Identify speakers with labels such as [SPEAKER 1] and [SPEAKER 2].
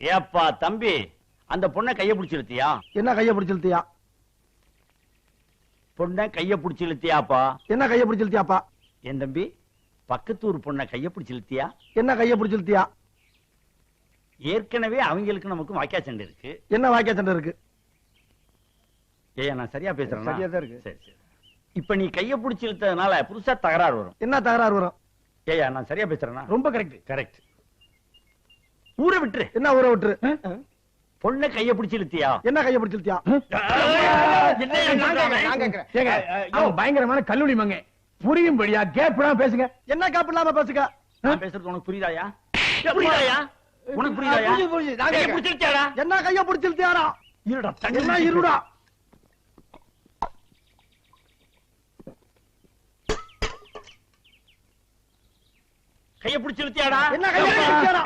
[SPEAKER 1] ஏப்பா தம்பி, அந்த பொண்ணை கைய பிடிச்சு இழுத்தியா?
[SPEAKER 2] என்ன கைய பிடிச்சு இழுத்தியா?
[SPEAKER 1] பொண்ணை கைய பிடிச்சு இழுத்தியாப்பா?
[SPEAKER 2] என்ன கைய பிடிச்சு இழுத்தியாப்பா?
[SPEAKER 1] என் தம்பி, பக்கத்தூர் பொண்ணை கைய பிடிச்சு இழுத்தியா?
[SPEAKER 2] என்ன கைய பிடிச்சு இழுத்தியா?
[SPEAKER 1] ஏற்கனவே அவங்களுக்கு நமக்கு வாக்கியா சண்டை இருக்கு.
[SPEAKER 2] என்ன வாக்கியா சண்டை இருக்கு?
[SPEAKER 1] ஏயா நான் சரியா பேசுறேன்?
[SPEAKER 2] சரியா தான் இருக்கு.
[SPEAKER 1] சரி சரி. இப்ப நீ கைய பிடிச்சு இழுத்ததுனால புதுசா தகராறு வரும்.
[SPEAKER 2] என்ன தகராறு வரும்?
[SPEAKER 1] ஏயா நான் சரியா பேசுறேன்னா?
[SPEAKER 2] ரொம்ப கரெக்ட்.
[SPEAKER 1] கரெக்ட். ஊரை விட்டுரு.
[SPEAKER 2] என்ன ஊரை விட்டுரு?
[SPEAKER 1] பொண்ணை கைய பிடிச்சு இழுத்தியா?
[SPEAKER 2] என்ன கைய பிடிச்சு இழுத்தியா?
[SPEAKER 3] பயங்கரமான கல்லூரி மங்க புரியும்படியா கேப்லாம் பேசுங்க.
[SPEAKER 2] என்ன கேப் இல்லாம பேசுங்க?
[SPEAKER 1] நான் பேசுறது உனக்கு புரியுதாயா? புரியுதாயா? உனக்கு புரியுதாயா? கைய பிடிச்சு இழுத்தியாடா?
[SPEAKER 2] என்ன கைய பிடிச்சு இழுத்தியாடா?
[SPEAKER 1] இருடா,
[SPEAKER 2] என்ன இருடா?
[SPEAKER 1] கைய பிடிச்சு இழுத்தியாடா?
[SPEAKER 2] என்ன கைய பிடிச்சு இழுத்தியாடா?